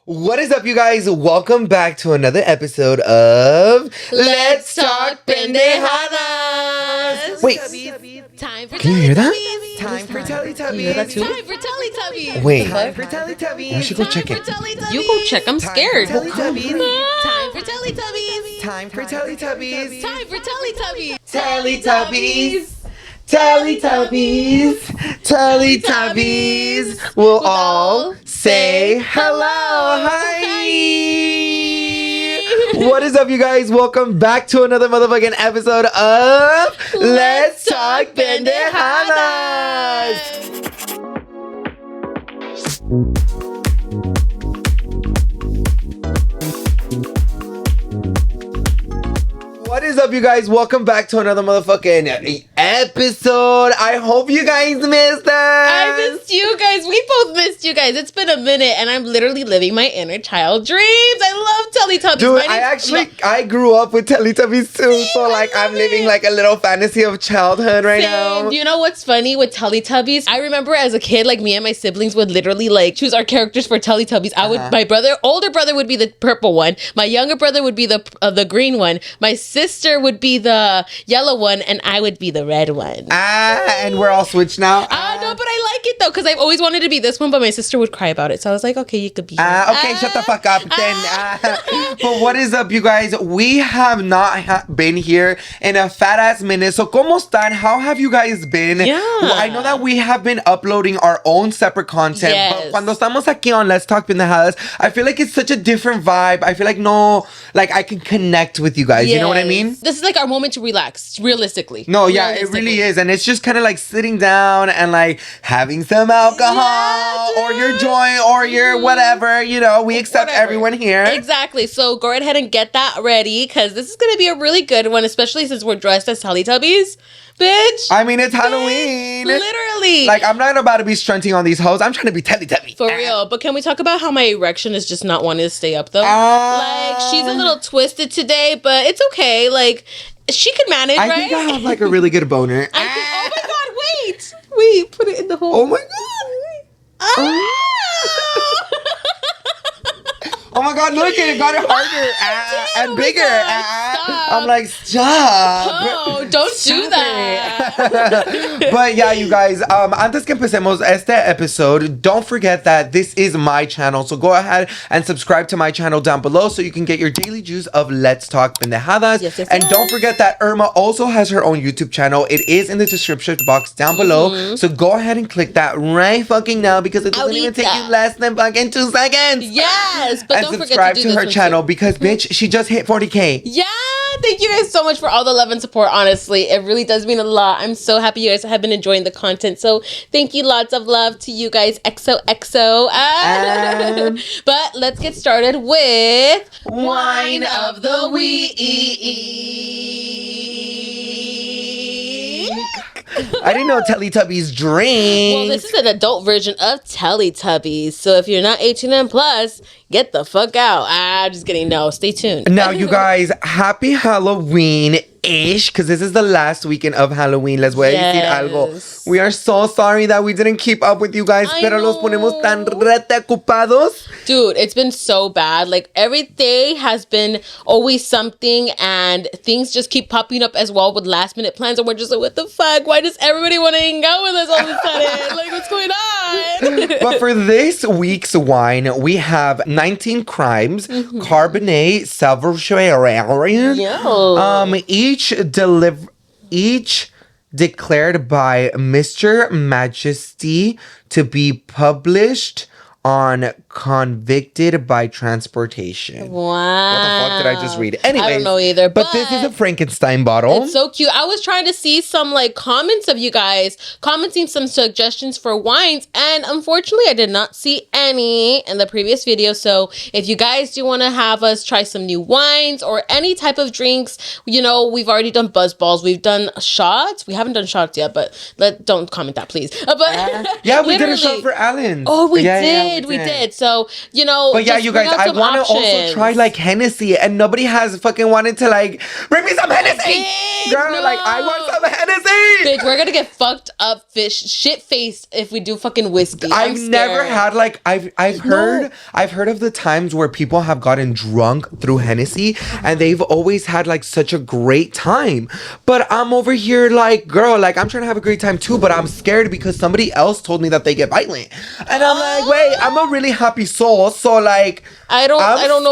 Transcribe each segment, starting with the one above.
What is up, you guys? Welcome back to another episode of Let's Talk Pendejadas. Wait, Time for can you hear that? Teletubbies. Time for Teletubbies. You hear that too? Time for Teletubbies. Wait, Time for Teletubbies. I should go check it. You go check. I'm scared. Time for Teletubbies. Time for Teletubbies. Time for Teletubbies. Time for Teletubbies. Teletubbies. Teletubbies. Teletubbies. We'll all say hello. Hi. What is up, you guys? Welcome back to another motherfucking episode of Let's Talk Pendejadas. What is up, you guys? Welcome back to another motherfucking episode. I hope you guys missed us. I missed you guys. We both missed you guys. It's been a minute, and I'm literally living my inner child dreams. I love Teletubbies. Dude, I grew up with Teletubbies too, so like I'm living like a little fantasy of childhood right now. You know what's funny with Teletubbies? I remember as a kid, like me and my siblings would literally like choose our characters for Teletubbies. My older brother would be the purple one. My younger brother would be the green one. My sister would be the yellow one, and I would be the red one. And we're all switched now. No, but I like it though, because I've always wanted to be this one, but my sister would cry about it. So I was like, okay, you could be here. Okay, shut the fuck up then. But what is up, you guys? We have not been here in a fat ass minute. So, ¿cómo están? How have you guys been? Yeah. Well, I know that we have been uploading our own separate content. Yes. But cuando estamos aquí on Let's Talk Pendejadas, I feel like it's such a different vibe. I feel like I can connect with you guys. Yes. You know what I mean? This is like our moment to relax, realistically. No, yeah, it really is. And it's just kind of like sitting down and like having some alcohol or your joint or your whatever, you know, we accept everyone here. Exactly. So go right ahead and get that ready, because this is going to be a really good one, especially since we're dressed as Teletubbies. Bitch. I mean, it's Halloween. Literally. Like, I'm not about to be strunting on these hoes. I'm trying to be Teletubby. For real. But can we talk about how my erection is just not wanting to stay up, though? Like, she's a little twisted today, but it's okay. Like, she could manage, right? I think I have, like, a really good boner. Oh, my God, wait. Wait, put it in the hole. Oh, my God. Oh my God, look at it, got it harder and bigger. I'm like, stop. Oh, don't do that. But yeah, you guys, antes que empecemos este episode, don't forget that this is my channel. So go ahead and subscribe to my channel down below so you can get your daily juice of Let's Talk Pendejadas. Yes. And don't forget that Irma also has her own YouTube channel. It is in the description box down below. So go ahead and click that right fucking now, because it doesn't even take you less than fucking 2 seconds. Yes, but And don't forget subscribe to to her channel because, bitch, she just hit 40K. Yeah, thank you guys so much for all the love and support. Honestly, it really does mean a lot. I'm so happy you guys have been enjoying the content. So thank you, lots of love to you guys. XOXO. But let's get started with Wine of the Week. I didn't know Teletubbies drink. Well, this is an adult version of Teletubbies. So if you're not 18 and plus, get the fuck out. Just kidding. No, stay tuned. Now, you guys, happy Halloween-ish, because this is the last weekend of Halloween. Les voy a decir algo. We are so sorry that we didn't keep up with you guys, pero los ponemos tan rete ocupados. Dude, it's been so bad. Like, every day has been always something, and things just keep popping up as well with last-minute plans, and we're just like, what the fuck? Why does everybody want to hang out with us all of a sudden? Like, what's going on? But for this week's wine, we have 19 Crimes, Cabernet Sauvignon. Each declared by Mr. Majesty to be published on Convicted by Transportation. Wow. What the fuck did I just read? Anyways, I don't know either. But this is a Frankenstein bottle. It's so cute. I was trying to see some like comments of you guys commenting some suggestions for wines, and unfortunately I did not see any in the previous video. So if you guys do want to have us try some new wines or any type of drinks, you know, we've already done buzz balls, we've done shots. We haven't done shots yet, but don't comment that, please. Yeah, we did a shot for Allen's. Oh, we did. We did. So So, you know. But yeah, you guys, I want to also try like Hennessy, and nobody has fucking wanted to like bring me some Hennessy. Bitch, Girl, no. like I want some Hennessy. Bitch, we're gonna get fucked up, shit faced if we do fucking whiskey. I've never had like I've heard of the times where people have gotten drunk through Hennessy, and they've always had like such a great time. But I'm over here like, girl, like I'm trying to have a great time too, but I'm scared because somebody else told me that they get violent, and I'm like, wait, I'm a really happy soul, so like I don't know.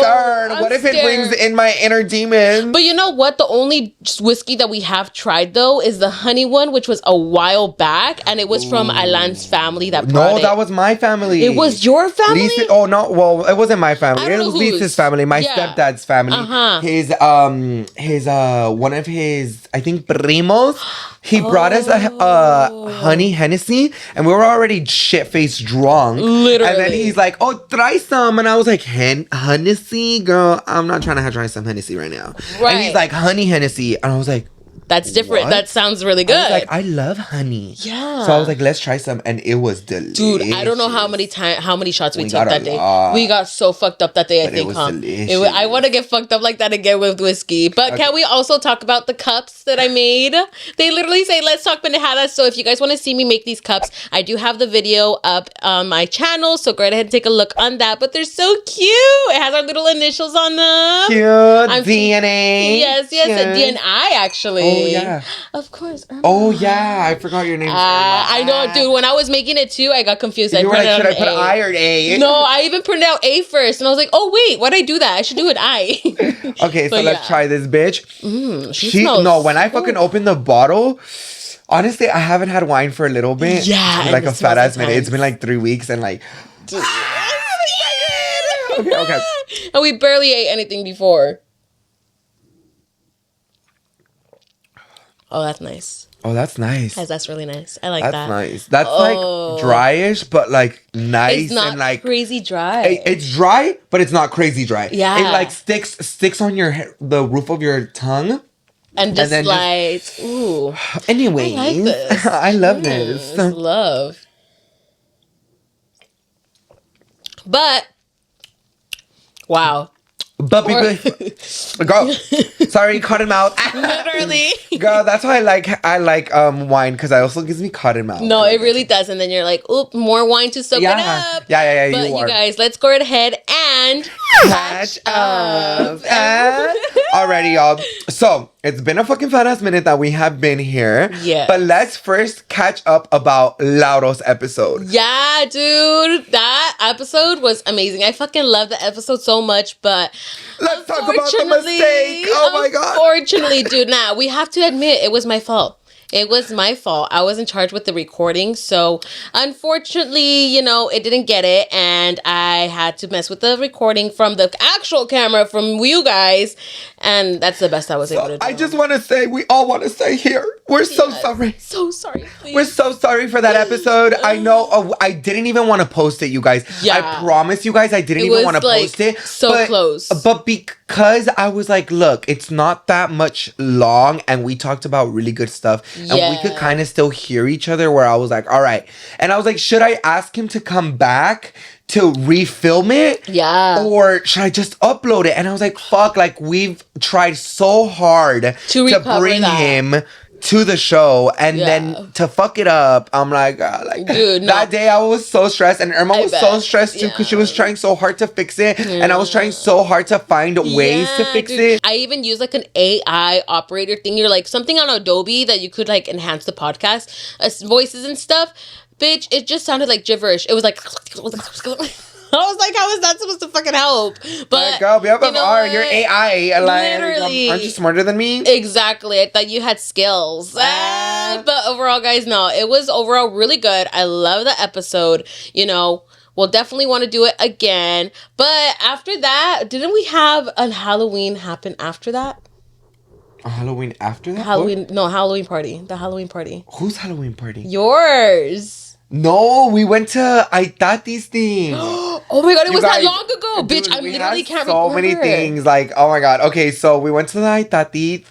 What if it brings in my inner demon? But you know what? The only whiskey that we have tried though is the honey one, which was a while back, and it was from Alan's family that brought it. No, that was my family. It was your family? Lisa, oh no, well, it wasn't my family. It was Lisa's family, my stepdad's family. His one of his, I think, primos. He brought us a honey Hennessy, and we were already shit-faced drunk. Literally. And then he's like, oh, try some. And I was like, Hennessy? Girl, I'm not trying to try some Hennessy right now. Right. And he's like, honey Hennessy. And I was like, that's different. What? That sounds really good. I was like, I love honey. Yeah. So I was like, let's try some, and it was delicious. Dude, I don't know how many shots we took that day. We got so fucked up that day. I think, I want to get fucked up like that again with whiskey. But okay. Can we also talk about the cups that I made? They literally say, "Let's talk pendejadas." So if you guys want to see me make these cups, I do have the video up on my channel. So go ahead and take a look on that. But they're so cute. It has our little initials on them. Cute. DNA. Yes, DNA actually. Oh, yeah. Of course. Irma. Oh, yeah. I forgot your name. I know, dude. When I was making it, too, I got confused. You were like, should I put I or A? No, I even printed out A first. And I was like, oh, wait. Why'd I do that? I should do an I. Okay, so let's try this, bitch. She smells no, when I fucking opened the bottle... Honestly, I haven't had wine for a little bit. Yeah. Like a fat ass minute. It's been like 3 weeks and like... Okay. And we barely ate anything before. Oh, that's nice. Oh, that's nice. That's really nice. I like that. That's nice. That's like dryish, but like nice. It's not and like crazy dry. It's dry, but it's not crazy dry. Yeah. It like sticks on the roof of your tongue. And just like, ooh. Anyway, I like this. I love this. Love. But, wow. But girl, sorry, cotton mouth. Literally, girl. That's why I like wine, because it also gives me cotton mouth. No, it really does, and then you're like, oop, more wine to soak it up. Yeah. But you guys, let's go ahead and catch up. Alrighty, y'all. So it's been a fucking fat ass minute that we have been here. Yeah. But let's first catch up about Lauro's episode. Yeah, dude, that episode was amazing. I fucking love the episode so much, but. Let's talk about the mistake. Oh my god. Unfortunately, dude, we have to admit it was my fault. It was my fault. I was in charge with the recording. So, unfortunately, it didn't get it. And I had to mess with the recording from the actual camera from you guys. And that's the best I was able to do. I just want to say, we all want to say here, we're so sorry. So sorry. Please. We're so sorry for that episode. I know I didn't even want to post it, you guys. Yeah. I promise you guys, I didn't even want to post it. So close. But because I was like, look, it's not that much long. And we talked about really good stuff. And we could kind of still hear each other, where I was like, all right. And I was like, should I ask him to come back to refilm it? Yeah. Or should I just upload it? And I was like, fuck, like we've tried so hard to bring him to the show, and then to fuck it up. I'm like, dude, that day I was so stressed, and Irma was so stressed too, because she was trying so hard to fix it, and I was trying so hard to find ways to fix it. I even used like an AI operator thing. You're like something on Adobe that you could like enhance the podcast voices and stuff. Bitch, it just sounded like gibberish. It was like I was like, how is that supposed to fucking help? But girl, you're AI. Literally, aren't you smarter than me? Exactly. I thought you had skills. But overall, guys, no, it was overall really good. I love the episode. We'll definitely want to do it again. But after that, didn't we have a Halloween happen after that? A Halloween after that? Halloween party. The Halloween party. Whose Halloween party? Yours. No, we went to Aitati's thing. Oh my god, it was that long ago, bitch. Dude, I literally can't remember. So many things. Like, oh my god. Okay, so we went to the Aitati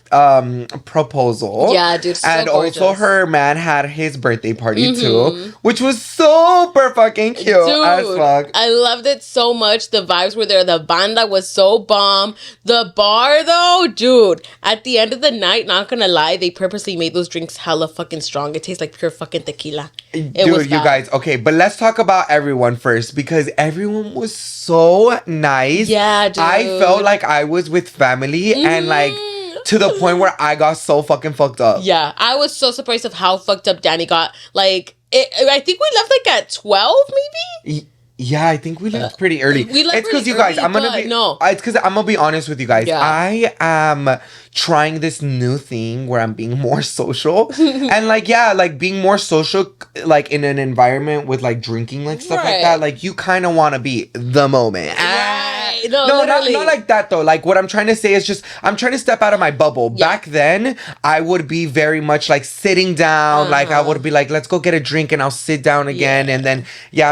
proposal. Yeah, dude. So and gorgeous. Also, her man had his birthday party too, which was super fucking cute as fuck. I loved it so much. The vibes were there. The banda was so bomb. The bar, though, dude. At the end of the night, not gonna lie, they purposely made those drinks hella fucking strong. It tastes like pure fucking tequila. Dude, you guys, okay, but let's talk about everyone first because everyone was so nice. Yeah, dude. I felt like I was with family and like to the point where I got so fucking fucked up. Yeah, I was so surprised of how fucked up Danny got. Like, I think we left like at 12 maybe? Yeah, I think we left pretty early. It's because you guys, it's because I'm gonna be honest with you guys. Yeah. I am trying this new thing where I'm being more social and like being more social, like in an environment with like drinking like stuff like that. Like you kind of want to be the moment. No, not like that though. Like what I'm trying to say is just I'm trying to step out of my bubble. Yeah. Back then, I would be very much like sitting down. Like I would be like, let's go get a drink and I'll sit down again. And then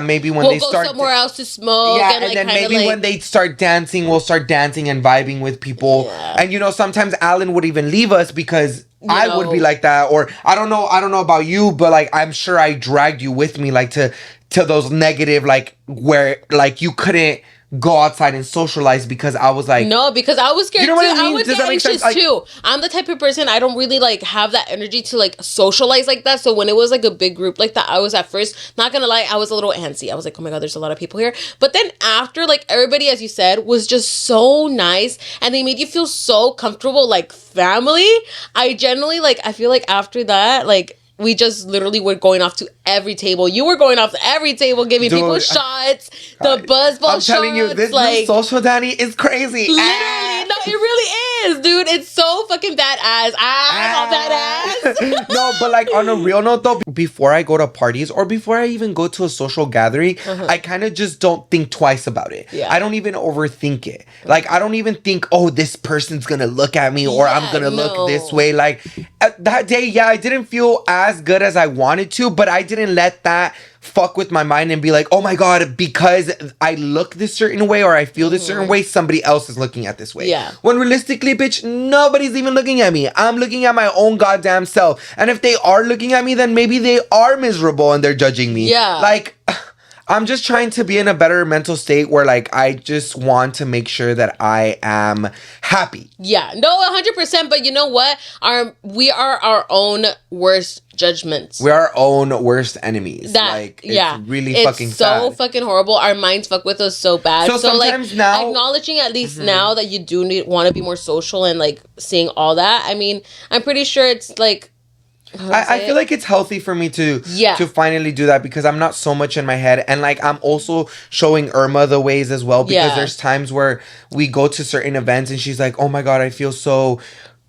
maybe when they start somewhere else to smoke. Yeah, and then maybe when they start dancing, we'll start dancing and vibing with people. Yeah. And sometimes Alan would even leave us because I would be like that. Or I don't know about you, but like I'm sure I dragged you with me like to those negative like where like you couldn't go outside and socialize because I was like because I was scared too. I would get anxious too. I'm the type of person I don't really like have that energy to like socialize like that. So when it was like a big group like that, I was at first, not gonna lie, I was a little antsy. I was like, oh my god, there's a lot of people here. But then after, like everybody, as you said, was just so nice and they made you feel so comfortable, like family. I generally I feel like after that, like we just literally were going off to every table. You were going off to every table, giving people shots, the buzzball shots. I'm telling you, this new social Danny is crazy. Literally, no, it really is, dude. It's so fucking badass. Badass. No, but like on a real note though, before I go to parties or before I even go to a social gathering, I kind of just don't think twice about it. Yeah. I don't even overthink it. Like I don't even think, oh, this person's gonna look at me or I'm gonna look this way. Like that day, I didn't feel as good as I wanted to, but I didn't let that fuck with my mind and be like, oh my god, because I look this certain way or I feel this certain way, somebody else is looking at this way. Yeah. When realistically, bitch, nobody's even looking at me. I'm looking at my own goddamn self. And if they are looking at me, then maybe they are miserable and they're judging me. Yeah. Like I'm just trying to be in a better mental state where like I just want to make sure that I am happy. Yeah, no, 100%. But you know what? We are our own worst judgments. We're our own worst enemies. It's really fucking sad. It's so fucking horrible. Our minds fuck with us so bad. So sometimes like, now acknowledging at least now that you do want to be more social and like seeing all that. I mean, I'm pretty sure it's like. I feel like it's healthy for me to finally do that because I'm not so much in my head. And like I'm also showing Irma the ways as well because there's times where we go to certain events and she's like, oh my god, I feel so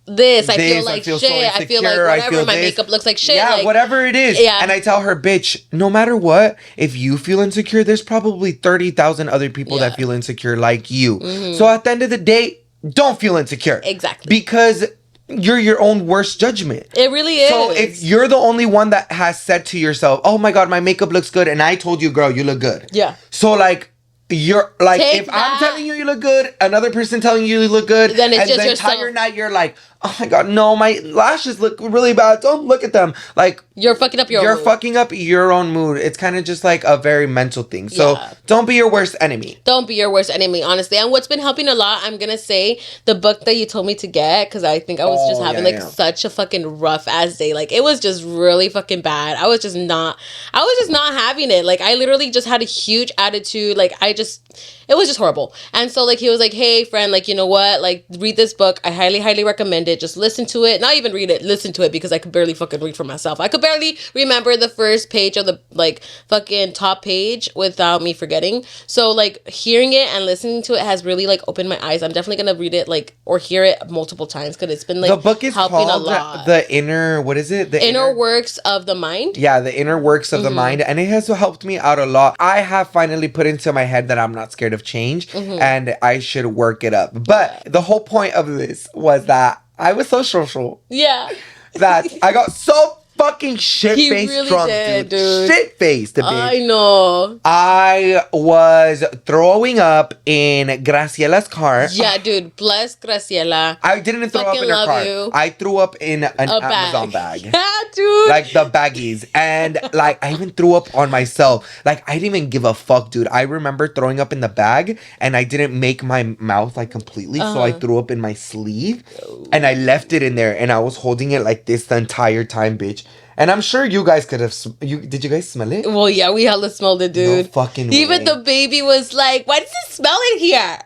I feel like shit. So I feel like whatever, my makeup looks like shit. Yeah, like, whatever it is. Yeah. And I tell her, bitch, no matter what, if you feel insecure, there's probably 30,000 other people that feel insecure like you. So at the end of the day, don't feel insecure. Exactly. Because you're your own worst judgment. It really is. So if you're the only one that has said to yourself, oh my god, my makeup looks good, and I told you, girl, you look good. Yeah. So like you're like, if I'm telling you look good, another person telling you look good, then it's and just the entire night you're like, oh my god, no, my lashes look really bad. Don't look at them. Like you're fucking up your own mood. It's kind of just like a very mental thing. So don't be your worst enemy. Don't be your worst enemy, honestly. And what's been helping a lot, I'm gonna say, the book that you told me to get, because I think I was just having such a fucking rough ass day. Like it was just really fucking bad. I was just not having it. Like I literally just had a huge attitude. Like it was just horrible. And so like he was like, hey friend, like you know what, like read this book. I highly recommend it. Just listen to it. Not even read it, listen to it, because I could barely fucking read for myself. I could barely remember the first page of the like fucking top page without me forgetting. So like hearing it and listening to it has really like opened my eyes. I'm definitely gonna read it like or hear it multiple times because it's been like the book is helping called a lot. The inner, what is it? The inner works of the mind. Yeah, the inner works of the mind, and it has helped me out a lot. I have finally put into my head that I'm not scared of change and I should work it up. But the whole point of this was that I was so social. Yeah. That I got so fucking shit-faced really drunk, did, dude. Shit-faced, bitch. I know. I was throwing up in Graciela's car. Yeah, dude. Bless Graciela. I didn't throw up in her car. You. I threw up in an Amazon bag. Yeah, dude. Like the baggies. And like I even threw up on myself. Like I didn't even give a fuck, dude. I remember throwing up in the bag and I didn't make my mouth like completely. So I threw up in my sleeve and I left it in there and I was holding it like this the entire time, bitch. And I'm sure you guys could have. Did you guys smell it? Well, yeah, we hella smelled it, dude. No fucking Even way. the baby was like, "Why does it smell in here?"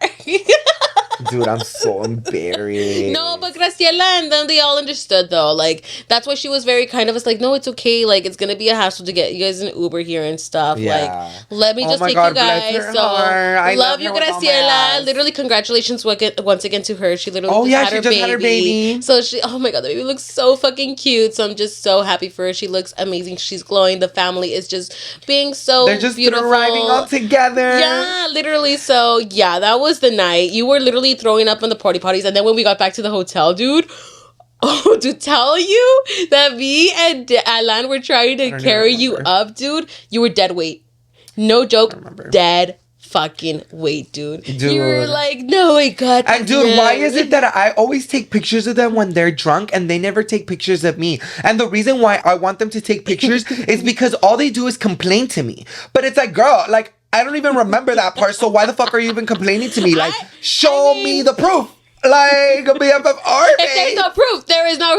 Dude, I'm so embarrassed. No, but Graciela and them, they all understood though. Like, that's why she was very kind of us like, no, it's okay. Like, it's gonna be a hassle to get you guys an Uber here and stuff. Yeah. Like, let me just take God, you guys. So, I love you, Graciela. Literally, congratulations once again to her. She literally had her baby. So oh my God, the baby looks so fucking cute. So I'm just so happy for her. She looks amazing. She's glowing. The family is just being so They're just beautiful. arriving all together. Yeah, literally. So yeah, that was the night. You were literally throwing up on the parties, and then when we got back to the hotel, dude, to tell you that me and Alan were trying to carry you up, dude, you were dead weight. No joke, dead fucking weight, dude. You were like, no, I got this. And dude, why is it that I always take pictures of them when they're drunk and they never take pictures of me? And the reason why I want them to take pictures is because all they do is complain to me. But it's like, girl, like, I don't even remember that part, so why the fuck are you even complaining to me? Like, show me the proof. Like, BFFR, if there's no proof, there is no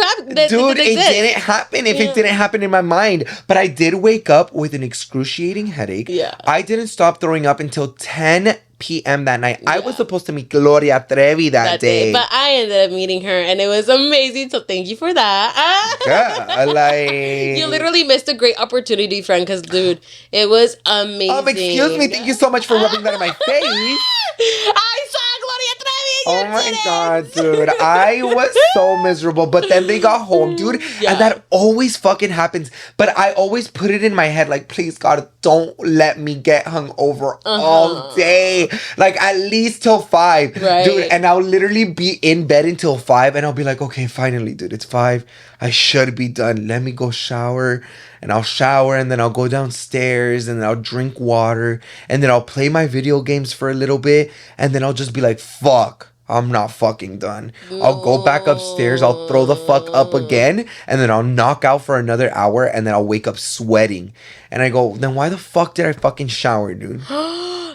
dude, it didn't happen if it didn't happen in my mind. But I did wake up with an excruciating headache. Yeah. I didn't stop throwing up until 10 p.m. that night. Yeah. I was supposed to meet Gloria Trevi that day. But I ended up meeting her and it was amazing. So thank you for that. Yeah, like... You literally missed a great opportunity, friend, because, dude, it was amazing. Excuse me. Thank you so much for rubbing that in my face. I saw Gloria Trevi. Oh my God, dude. I was so miserable. But then they got home, dude. Yeah. And that always fucking happens. But I always put it in my head, like, please, God, don't let me get hungover all day. Like, at least till 5. Right. Dude, and I'll literally be in bed until 5. And I'll be like, okay, finally, dude, it's 5. I should be done. Let me go shower. And I'll shower and then I'll go downstairs and then I'll drink water. And then I'll play my video games for a little bit. And then I'll just be like, fuck. I'm not fucking done. No. I'll go back upstairs. I'll throw the fuck up again. And then I'll knock out for another hour. And then I'll wake up sweating. And I go, then why the fuck did I fucking shower, dude?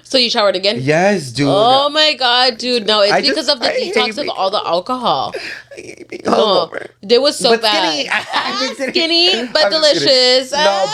So you showered again? Yes, dude. Oh my God, dude. No, it's because of the detox of all the alcohol. No, it was so bad. Skinny, but delicious. No,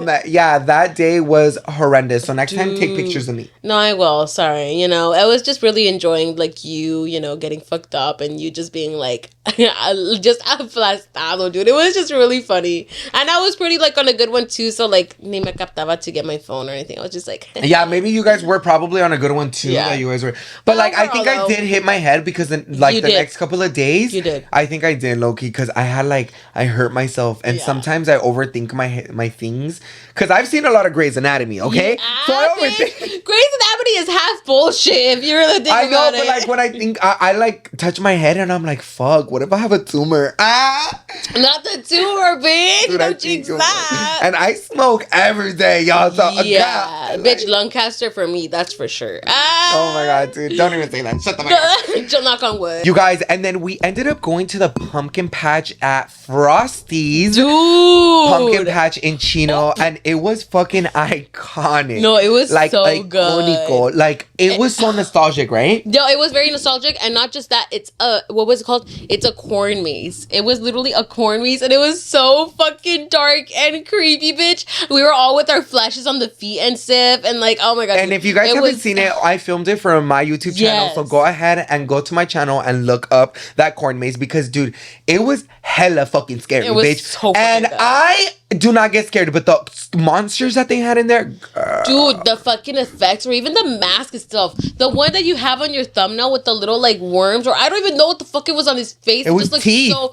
but yeah, that day was horrendous. So next time, take pictures of me. No, I will. Sorry. You know, I was just really enjoying like you know, getting fucked up and you just being like, just aplastado, dude. It was just really funny. And I was pretty like on a good one too. So like, ni me captaba to get my phone or anything. I was just like, yeah, maybe you guys were probably on a good one too. Yeah, you guys were. But like, I think I did hit my head because like the next couple of days, you did. I think I did, low key, because I had like I hurt myself, and sometimes I overthink my things. Because I've seen a lot of Grey's Anatomy, okay? So I overthink. Grey's Anatomy is half bullshit if you really think about it. I know, but like when I think I like touch my head and I'm like, fuck, what if I have a tumor? Not the tumor, bitch. Dude, don't jinx that. And I smoke every day, y'all. So yeah, bitch, lung cancer for me, that's for sure. Oh my God, dude, don't even say that. Shut the fuck up. Don't knock on wood. You guys, and then we ended up going to the pumpkin patch at Frosty's. Dude. Pumpkin patch in Chino, and it was fucking iconic. No, it was like, so iconico. Good. Like, it was so nostalgic, right? No, it was very nostalgic, and not just that, it's what was it called? It's a corn maze. It was literally a corn maze, and it was so fucking dark and creepy, bitch. We were all with our flashes on the feet and stuff, and like, oh my God. And if you guys haven't seen it, I filmed it for my YouTube channel, so go ahead and go to my channel and look up that corn maze, because, dude, it was hella fucking scary, bitch. So and bad. I do not get scared, but the monsters that they had in there, girl. Dude, the fucking effects, or even the mask itself, the one that you have on your thumbnail with the little like worms, or I don't even know what the fuck it was on his face. It was just teeth. So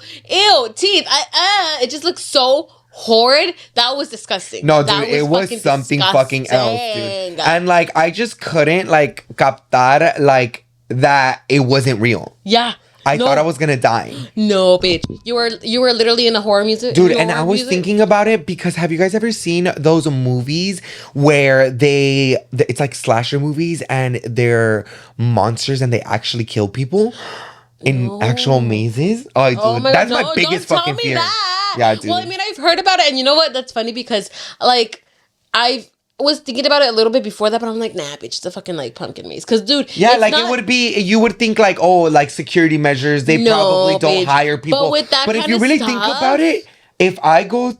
teeth. It just looks so horrid. That was disgusting. No, dude, it was something disgusting. Fucking else, dude. And like, I just couldn't like captar like that it wasn't real. Yeah. I thought I was gonna die. No, bitch. You were literally in a horror music. Dude, and I was thinking about it because have you guys ever seen those movies where it's like slasher movies and they're monsters and they actually kill people in actual mazes? Oh, dude, that's my biggest fucking fear. That. Yeah, dude. Well, I mean, I've heard about it, and you know what? That's funny because like I was thinking about it a little bit before that, but I'm like, nah, bitch, it's a fucking like pumpkin maze. Cause dude, yeah, like it would be. You would think like, oh, like security measures. They probably don't hire people. But with that if you really think about it, if I go, no,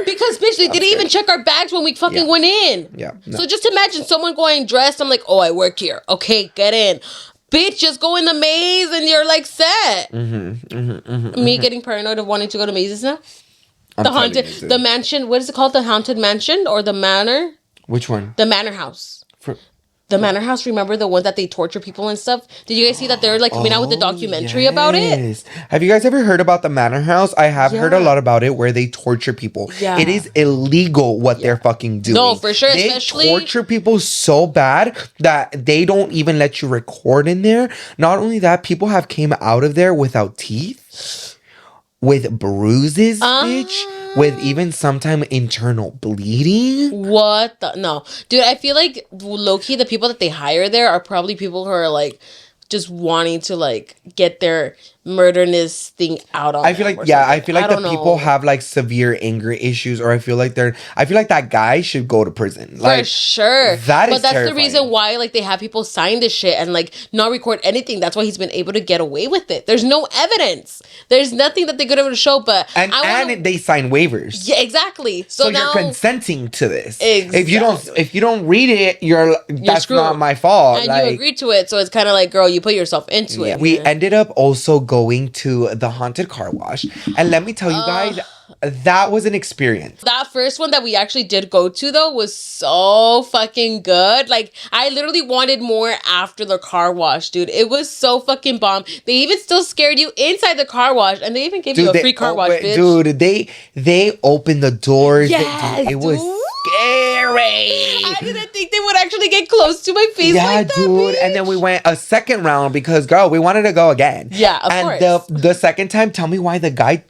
because bitch, they didn't even check our bags when we fucking went in. Yeah. No. So just imagine someone going dressed. I'm like, oh, I work here. Okay, get in. Bitch, just go in the maze and you're like set. Me getting paranoid of wanting to go to mazes now. The mansion. What is it called? The haunted mansion or the manor? Which one? The manor house. The manor house. Remember the one that they torture people and stuff? Did you guys see that they're like coming out with a documentary about it? Have you guys ever heard about the manor house? I have heard a lot about it where they torture people. Yeah. It is illegal what they're fucking doing. No, for sure. They torture people so bad that they don't even let you record in there. Not only that, people have came out of there without teeth. With bruises, bitch. With even sometime internal bleeding. What the? No. Dude, I feel like low-key the people that they hire there are probably people who are like just wanting to like get their murderness thing out on I feel like the people have like severe anger issues, or I feel like that guy should go to prison. Like, for sure. But that's terrifying. The reason why like they have people sign this shit and like not record anything. That's why he's been able to get away with it. There's no evidence. There's nothing that they could ever show, but and they sign waivers. Yeah, exactly. So now, you're consenting to this. Exactly. If you don't read it, that's screwed. Not my fault. And you agreed to it, so it's kind of like, girl, you put yourself into it. We ended up also going to the haunted car wash, and let me tell you guys, that was an experience. That first one that we actually did go to though was so fucking good. Like I literally wanted more after the car wash, dude. It was so fucking bomb. They even still scared you inside the car wash, and they even gave you a free car wash, bitch. Dude, they opened the doors. Yes, it was scary. I didn't think they would actually get close to my face like that, dude. bitch. And then we went a second round because, girl, we wanted to go again. Yeah, of course. And the second time, tell me why the guy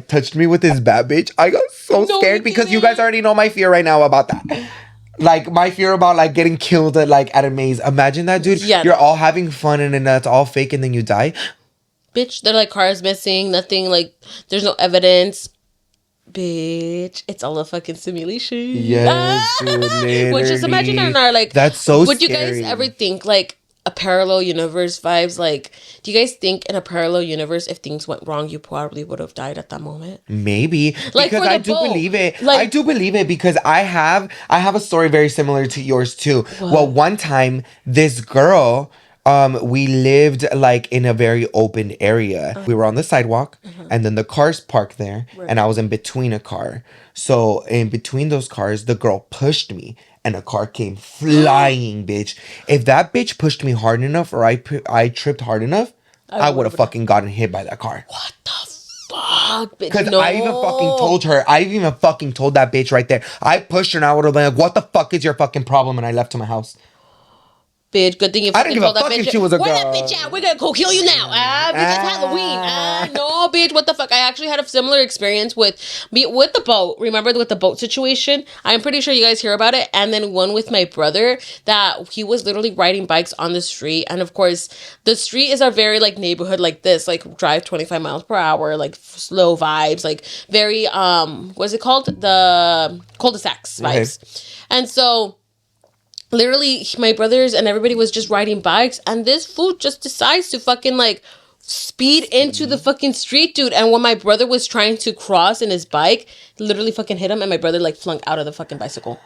touched me with his bat, bitch. I got so scared because you guys already know my fear right now about that. Like my fear about like getting killed at a maze. Imagine that, dude. Yeah. You're all having fun and then that's all fake and then you die. Bitch, they're like cars missing, nothing, like there's no evidence. Bitch, it's all a fucking simulation. Yes, dude, Which is imagine in our like. That's so would scary. You guys ever think like a parallel universe vibes? Like, do you guys think in a parallel universe, if things went wrong, you probably would have died at that moment? Maybe, like because I do believe it. Like, I do believe it because I have a story very similar to yours too. What? Well, one time this girl. We lived like in a very open area. We were on the sidewalk and then the cars parked there and I was in between a car. So in between those cars, the girl pushed me and a car came flying, bitch. If that bitch pushed me hard enough or I tripped hard enough, I would have fucking gotten hit by that car. What the fuck, bitch? Because I even fucking told her. I even fucking told that bitch right there. I pushed her and I would have been like, what the fuck is your fucking problem? And I left to my house. Bitch, good thing you fucking told that bitch. If she was a girl. Where that bitch at? We're gonna go kill you now. Bitch, it's Halloween. No, bitch, what the fuck? I actually had a similar experience with the boat. Remember with the boat situation? I'm pretty sure you guys hear about it. And then one with my brother that he was literally riding bikes on the street. And of course, the street is our very like neighborhood like this, like drive 25 miles per hour, like slow vibes, like very, what's it called? The cul-de-sacs vibes. Okay. And so literally, my brothers and everybody was just riding bikes, and this fool just decides to fucking, like, speed into the fucking street, dude. And when my brother was trying to cross in his bike, literally fucking hit him, and my brother, like, flung out of the fucking bicycle.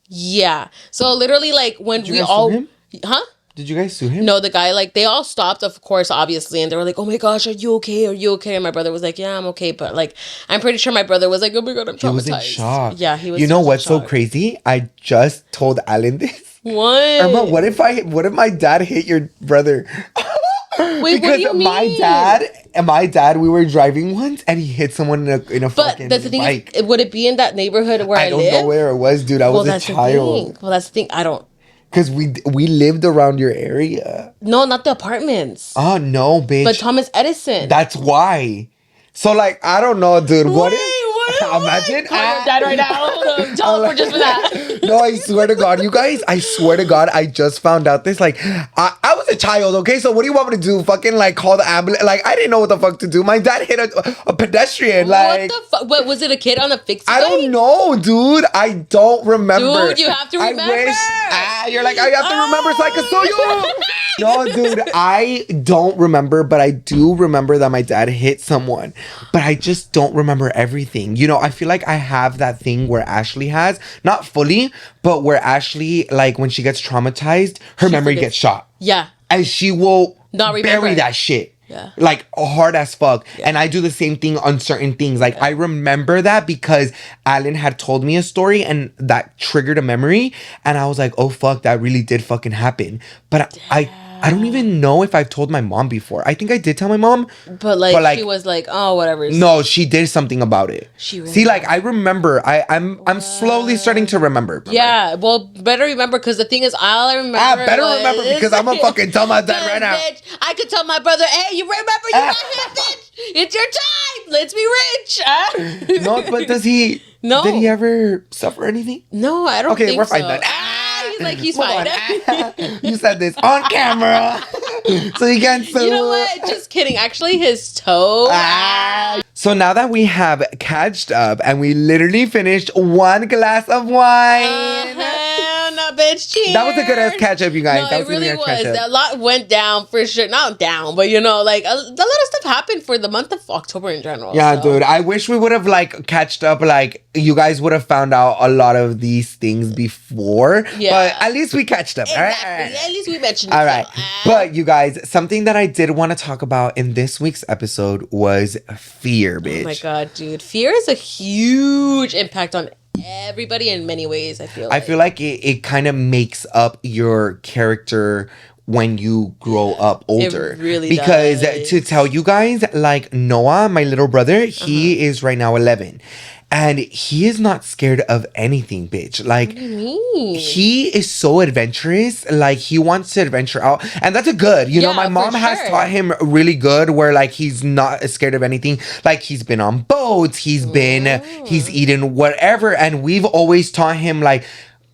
Yeah. So, literally, like, when we all... Him? Huh? Did you guys sue him? No, the guy, like, they all stopped, of course, obviously. And they were like, oh my gosh, are you okay? Are you okay? And my brother was like, yeah, I'm okay. But, like, I'm pretty sure my brother was like, oh my God, I'm traumatized. He was in shock. Yeah, he was. You know what's so crazy? I just told Alan this. What? Irma, what if my dad hit your brother? Wait, because what do you mean? my dad, we were driving once and he hit someone in a fucking bike. Is, would it be in that neighborhood where I live? I don't know where it was, dude. I was a child. Well, that's the thing. I don't. Because we lived around your area. No, not the apartments. Oh, no, bitch. But Thomas Edison. That's why. So, like, I don't know, dude. What imagine. Call your dad right now. Tell him just for that. No, I swear to God, you guys. I swear to God, I just found out this. Like, I was a child, okay? So what do you want me to do? Fucking, like, call the ambulance? Like, I didn't know what the fuck to do. My dad hit a pedestrian. Like, what the fuck? What, was it a kid on a fixed I don't know, dude. I don't remember. Dude, you have to remember. I wish. You're like, I have to remember so I can sue you. No, dude, I don't remember, but I do remember that my dad hit someone. But I just don't remember everything. You know, I feel like I have that thing where Ashley has, not fully, but where Ashley, like, when she gets traumatized, her memory gets shot. Yeah. And she will not remember. bury that shit. Yeah. Like, hard as fuck. Yeah. And I do the same thing on certain things. Like, I remember that because Alan had told me a story and that triggered a memory. And I was like, oh, fuck, that really did fucking happen. But I don't even know if I've told my mom before. I think I did tell my mom. But like she was like, oh, whatever. No, she did something about it. See, like, I remember. I'm slowly starting to remember. Yeah, well, better remember, because the thing is, all I remember remember because I'm gonna fucking tell my dad right now. Bitch, I could tell my brother, hey, you remember you got hit, bitch? It's your time. Let's be rich. No, but does he... No. Did he ever suffer anything? No, I don't think so. Okay, we're fine then. He's fine. You said this on camera. So you can't sue. You know what? Just kidding. Actually, his toe. So now that we have catched up and we literally finished one glass of wine. No, bitch, cheers. That was a good ass catch up, you guys. No, that it really was. A lot went down for sure. Not down, but you know, like a lot of stuff happened for the month of October in general. Yeah, so. Dude. I wish we would have like catched up. Like, you guys would have found out a lot of these things before. Yeah. But at least we catched up. Exactly. All right. At least we mentioned it. All right. But you guys, something that I did want to talk about in this week's episode was fear, bitch. Oh my God, dude. Fear is a huge impact on everybody in many ways, I feel like it kind of makes up your character when you grow up older. It really because does. To tell you guys, like Noah, my little brother, he is right now 11. And he is not scared of anything, bitch. Like, what do you mean? He is so adventurous. Like, he wants to adventure out. And that's a good. You know, my mom has taught him really good where, like, he's not scared of anything. Like, he's been on boats. He's eaten whatever. And we've always taught him, like,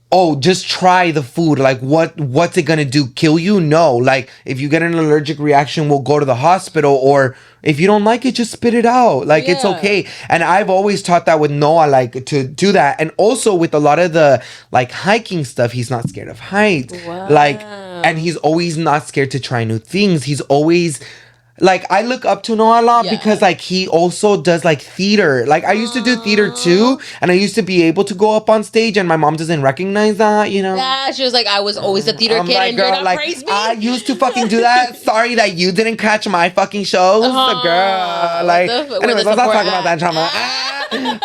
oh, just try the food. Like, what's it gonna do? Kill you? No. Like, if you get an allergic reaction, we'll go to the hospital. Or if you don't like it, just spit it out. Like, it's okay. And I've always taught that with Noah, like, to do that. And also with a lot of the, like, hiking stuff, he's not scared of heights. Wow. Like, and he's always not scared to try new things. He's always... Like, I look up to Noah a lot because, like, he also does, like, theater. Like, I used to do theater, too. And I used to be able to go up on stage. And my mom doesn't recognize that, you know? Yeah, she was like, I was always a theater kid and you're not praise me. I used to fucking do that. Sorry that you didn't catch my fucking shows. Girl. Like, anyways, let's not talk about that trauma.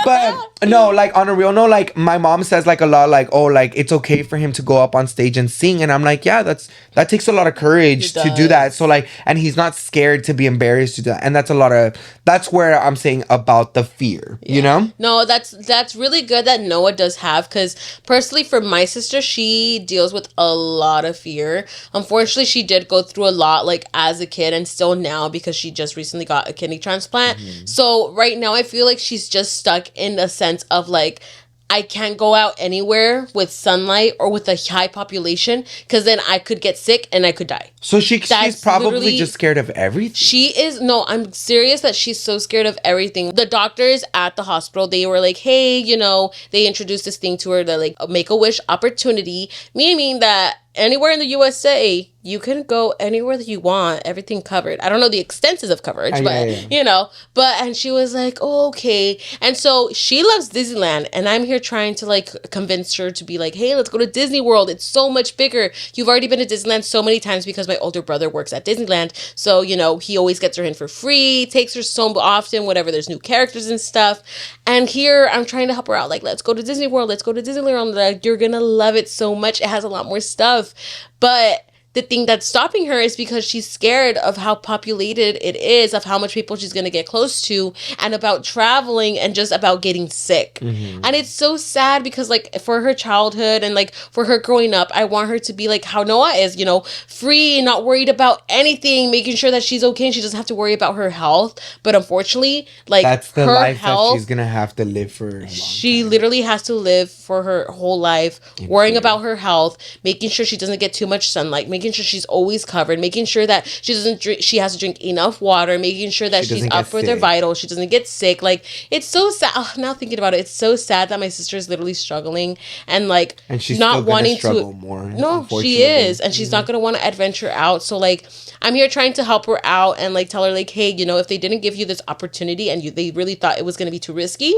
But no, like, on a real note, like, my mom says, like, a lot, like, oh, like, it's okay for him to go up on stage and sing. And I'm like, yeah, that takes a lot of courage to do that. So, like, and he's not scared to be embarrassed to do that. And that's where I'm saying about the fear, you know? No, that's really good that Noah does have, because personally for my sister, she deals with a lot of fear. Unfortunately, she did go through a lot, like, as a kid and still now, because she just recently got a kidney transplant. So right now I feel like she's just stuck in a sense of, like, I can't go out anywhere with sunlight or with a high population, because then I could get sick and I could die. So she's probably just scared of everything. She is. No, I'm serious that she's so scared of everything. The doctors at the hospital, they were like, hey, you know, they introduced this thing to her, the, like, Make-A-Wish opportunity, meaning that anywhere in the USA, you can go anywhere that you want, everything covered. I don't know the extenses of coverage, but you know, and she was like, oh, okay. And so she loves Disneyland, and I'm here trying to, like, convince her to be like, hey, let's go to Disney World. It's so much bigger. You've already been to Disneyland so many times, because my older brother works at Disneyland. So, you know, he always gets her in for free, takes her so often, whatever, there's new characters and stuff. And here I'm trying to help her out. Like, let's go to Disney World. Let's go to Disneyland. Like, you're going to love it so much. It has a lot more stuff. But the thing that's stopping her is because she's scared of how populated it is, of how much people she's going to get close to, and about traveling and just about getting sick. And it's so sad because, like, for her childhood and, like, for her growing up, I want her to be like how Noah is, you know, free, not worried about anything, making sure that she's okay and she doesn't have to worry about her health. But unfortunately, like, that's the her life health, that she's going to have to live for a long she time. literally has to live for her whole life, worrying about her health, making sure she doesn't get too much sunlight, making sure she's always covered, making sure that she doesn't drink, she has to drink enough water, making sure that she's up for their vitals, she doesn't get sick. Like, it's so sad. Oh, now thinking about it, it's so sad that my sister is literally struggling and, like, and she's not wanting to more. No, she is, and she's not gonna want to adventure out. So, like, I'm here trying to help her out and, like, tell her, like, hey, you know, if they didn't give you this opportunity and they really thought it was gonna be too risky,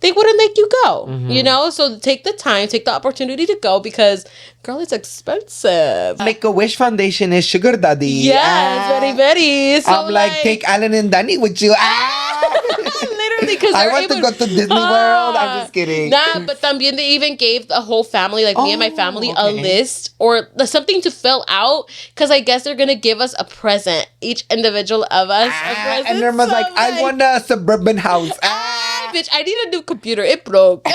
they wouldn't let you go. You know, so take the time, take the opportunity to go, because, girl, it's expensive. Make-A-Wish Foundation is sugar daddy. Yes, very, very. So, I'm like, take Alan and Danny with you. Literally, because I want to go to Disney World. I'm just kidding. Nah, but también they even gave the whole family, like me and my family, a list or something to fill out, because I guess they're gonna give us a present, each individual of us. A present. And Irma's like, I want a suburban house. Bitch, I need a new computer. It broke.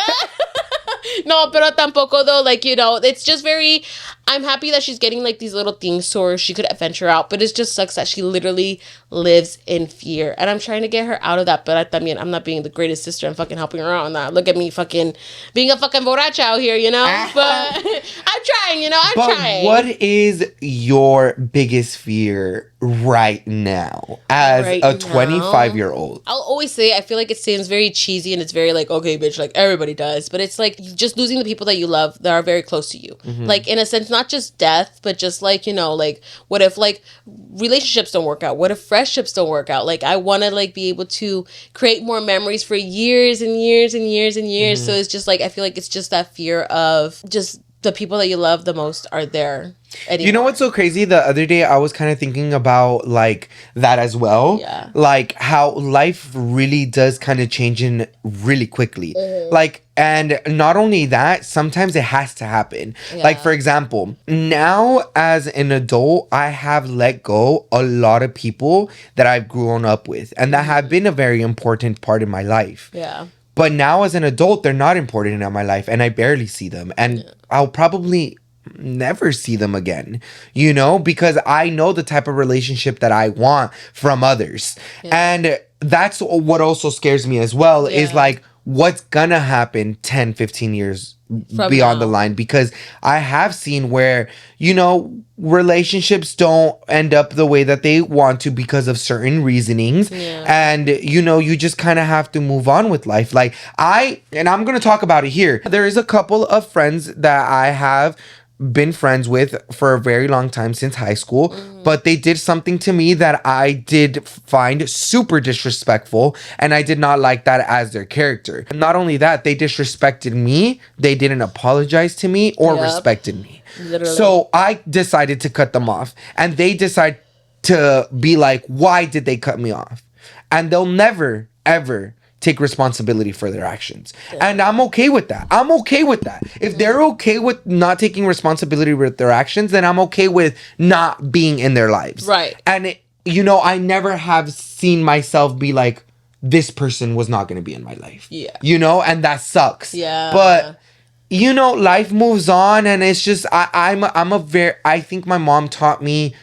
No, pero tampoco though, like, you know, it's just very, I'm happy that she's getting, like, these little things so she could venture out, but it just sucks that she literally lives in fear, and I'm trying to get her out of that, but I'm not being the greatest sister and fucking helping her out on that. Look at me fucking being a fucking borracha out here, you know, but I'm trying, you know, I'm trying. What is your biggest fear right now as a 25-year-old? I'll always say, I feel like it seems very cheesy and it's very like, okay, bitch, like everybody does, but it's like just losing the people that you love that are very close to you. Like, in a sense, not just death, but just, like, you know, like, what if, like, relationships don't work out? What if friendships don't work out? Like, I want to, like, be able to create more memories for years and years and years and years. So it's just like, I feel like it's just that fear of just the people that you love the most are there anymore. You know what's so crazy? The other day I was kind of thinking about, like, that as well. Yeah. Like, how life really does kind of change in really quickly. Like, and not only that, sometimes it has to happen. Like, for example, now as an adult, I have let go a lot of people that I've grown up with and that have been a very important part in my life. Yeah. But now as an adult, they're not important in my life and I barely see them. And I'll probably never see them again, you know, because I know the type of relationship that I want from others. And that's what also scares me as well, is like, what's gonna happen 10, 15 years from beyond the line, because I have seen where, you know, relationships don't end up the way that they want to because of certain reasonings. And, you know, you just kind of have to move on with life. Like, I'm going to talk about it here. There is a couple of friends that I have been friends with for a very long time, since high school, but they did something to me that I did find super disrespectful, and I did not like that as their character. And not only that, they disrespected me, they didn't apologize to me or respected me. Literally. So I decided to cut them off, and they decide to be like, why did they cut me off? And they'll never ever take responsibility for their actions. And I'm okay with that. I'm okay with that. If they're okay with not taking responsibility with their actions, then I'm okay with not being in their lives. Right. And, you know, I never have seen myself be like, this person was not going to be in my life. Yeah. You know, and that sucks. Yeah. But, you know, life moves on, and it's just, I think my mom taught me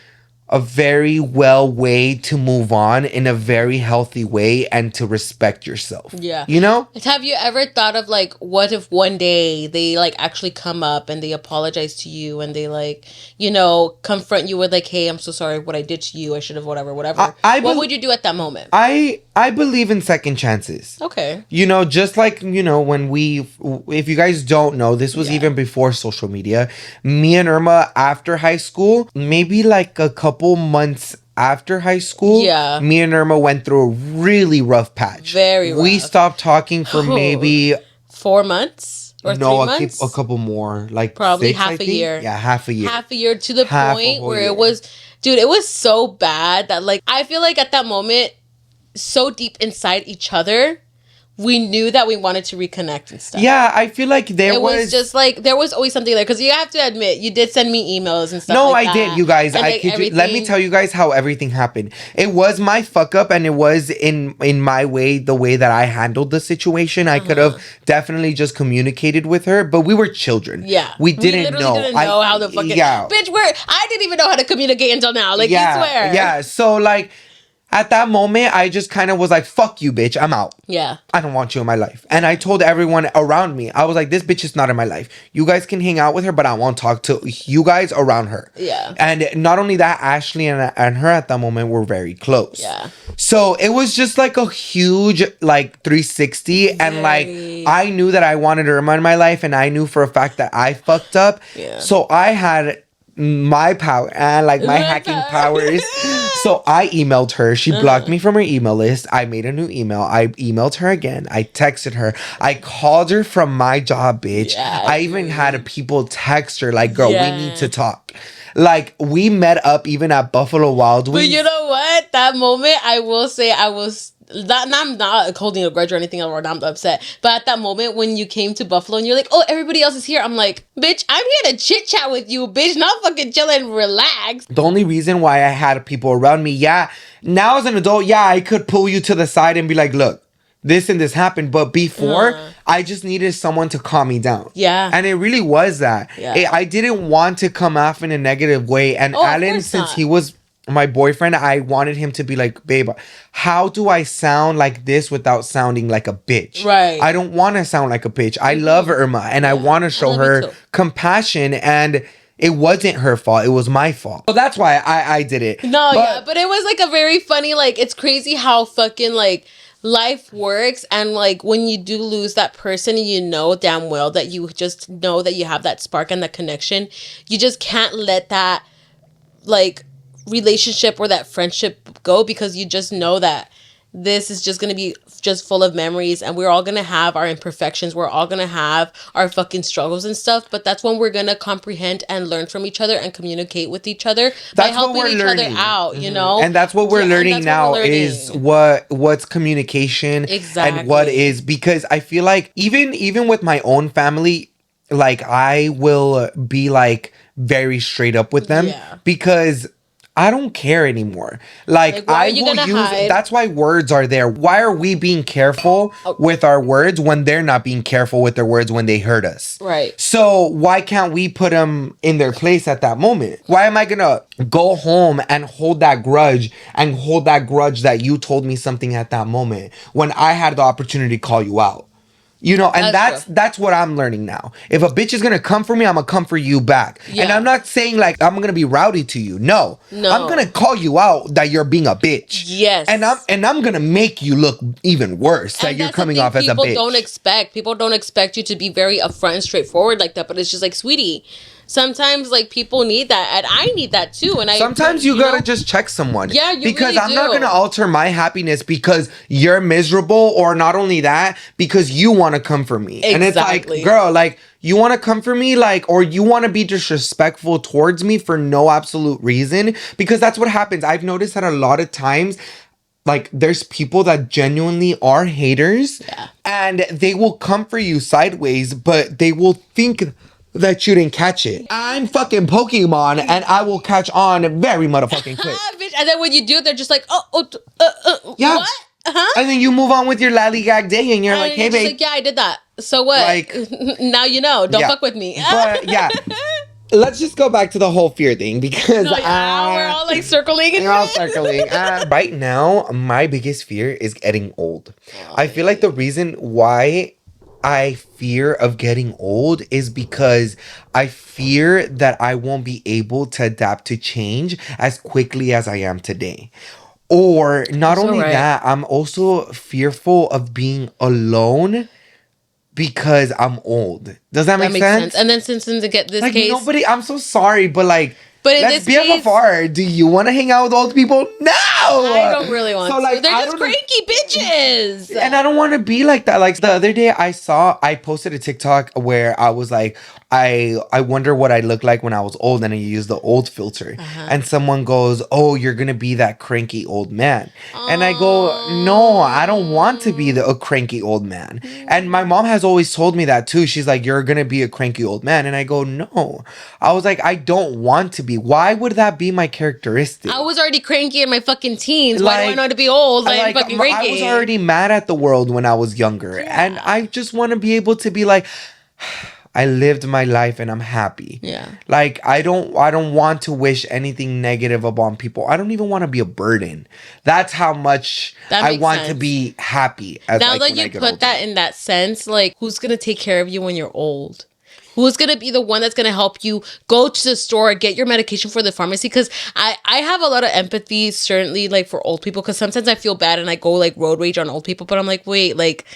a very well way to move on in a very healthy way and to respect yourself. Yeah. You know? Have you ever thought of, like, what if one day they, like, actually come up and they apologize to you and they, like, you know, confront you with, like, hey, I'm so sorry what I did to you. I should have whatever. What would you do at that moment? I believe in second chances. Okay. You know, just like, you know, when if you guys don't know, this was even before social media. Me and Irma, after high school, maybe like a couple months after high school, me and Irma went through a really rough patch. Very rough. We stopped talking for maybe 4 months or 3 months. A couple more, like probably 6, half a year. Yeah, half a year. Half a year, to the point where it was, dude, it was so bad that, like, I feel like at that moment, so deep inside each other, we knew that we wanted to reconnect and stuff. Yeah, I feel like it was just like there was always something there, because you have to admit you did send me emails and stuff. No, like I did, you guys. And, Let me tell you guys how everything happened. It was my fuck up, and it was in my way, the way that I handled the situation. I could have definitely just communicated with her, but we were children. Yeah, we didn't know. Didn't know how the fucking bitch. I didn't even know how to communicate until now. Like, you swear. Yeah. So like, at that moment, I just kind of was like, fuck you, bitch. I'm out. Yeah. I don't want you in my life. And I told everyone around me, I was like, this bitch is not in my life. You guys can hang out with her, but I won't talk to you guys around her. Yeah. And not only that, Ashley and her at that moment were very close. Yeah. So it was just like a huge, like, 360. And like, I knew that I wanted Irma in my life. And I knew for a fact that I fucked up. Yeah. So I had my power and like my hacking powers. So I emailed her. She blocked me from her email list. I made a new email. I emailed her again. I texted her. I called her from my job, bitch. Yeah, I even had people text her like, girl, we need to talk. Like, we met up even at Buffalo Wild Wings. But you know what? That moment, I will say I was... I'm not holding a grudge or anything, or I'm upset. But at that moment when you came to Buffalo and you're like, oh, everybody else is here, I'm like, bitch, I'm here to chit chat with you, bitch, not fucking chill and relax. The only reason why I had people around me, now as an adult, I could pull you to the side and be like, look, this and this happened. But before, I just needed someone to calm me down. Yeah. And it really was that. Yeah. I didn't want to come off in a negative way. And Alan, since he was my boyfriend, I wanted him to be like, babe, how do I sound like this without sounding like a bitch? Right. I don't want to sound like a bitch. I love Irma, and I want to show her compassion, and it wasn't her fault. It was my fault. So that's why I did it. But it was like a very funny, like, it's crazy how fucking like life works. And like when you do lose that person, you know damn well that you just know that you have that spark and that connection. You just can't let that like relationship or that friendship go, because you just know that this is just going to be just full of memories, and we're all going to have our imperfections. We're all going to have our fucking struggles and stuff, but that's when we're going to comprehend and learn from each other and communicate with each other by helping each other out, you know? And that's what we're learning now is what's communication and what is, because I feel like even with my own family, like I will be like very straight up with them because I don't care anymore. Like I will use, that's why words are there. Why are we being careful with our words when they're not being careful with their words when they hurt us? Right. So why can't we put them in their place at that moment? Why am I gonna go home and hold that grudge that you told me something at that moment when I had the opportunity to call you out? You know, and that's what I'm learning now. If a bitch is gonna come for me, I'm gonna come for you back. Yeah. And I'm not saying like I'm gonna be rowdy to you. No. I'm gonna call you out that you're being a bitch. Yes. And I'm gonna make you look even worse that you're coming off as a bitch. People don't expect you to be very upfront and straightforward like that. But it's just like, sweetie, sometimes like people need that, and I need that too. And sometimes you gotta just check someone. Yeah, you because really I'm not gonna alter my happiness because you're miserable, or not only that, because you want to come for me. Exactly. And it's like, girl, like you want to come for me, like, or you want to be disrespectful towards me for no absolute reason, because that's what happens. I've noticed that a lot of times, like, there's people that genuinely are haters, and they will come for you sideways, but they will think that you didn't catch it. I'm fucking Pokemon, and I will catch on very motherfucking quick. And then when you do, they're just like, what? And then you move on with your lollygag day, and you're like, hey, babe. Like, yeah, I did that. So what? Like, now you know. Don't fuck with me. But yeah. Let's just go back to the whole fear thing, because we're all like circling. We're all circling. Right now, my biggest fear is getting old. I feel like the reason why I fear of getting old is because I fear that I won't be able to adapt to change as quickly as I am today. Or not only that, I'm also fearful of being alone because I'm old. Does that make sense? And then since in this case, nobody, I'm so sorry, but like, but let's be BFFR. Do you want to hang out with old people? No! I don't really want to. Like, they're just cranky bitches. And I don't want to be like that. Like the other day I posted a TikTok where I was like, I wonder what I look like when I was old, and I use the old filter. And someone goes, oh, you're gonna be that cranky old man. And I go, no, I don't want to be a cranky old man. And my mom has always told me that too. She's like, you're gonna be a cranky old man. And I go, no. I was like, I don't want to be. Why would that be my characteristic? I was already cranky in my fucking teens. Why do I know to be old? Like fucking cranky. I was already mad at the world when I was younger. And I just want to be able to be like, I lived my life and I'm happy. Yeah. Like I don't want to wish anything negative upon people. I don't even want to be a burden. That's how much I want to be happy. Now that you put that in that sense, like who's gonna take care of you when you're old? Who's going to be the one that's going to help you go to the store, get your medication for the pharmacy? Because I have a lot of empathy, certainly, like, for old people. Because sometimes I feel bad and I go, like, road rage on old people. But I'm like, wait, like,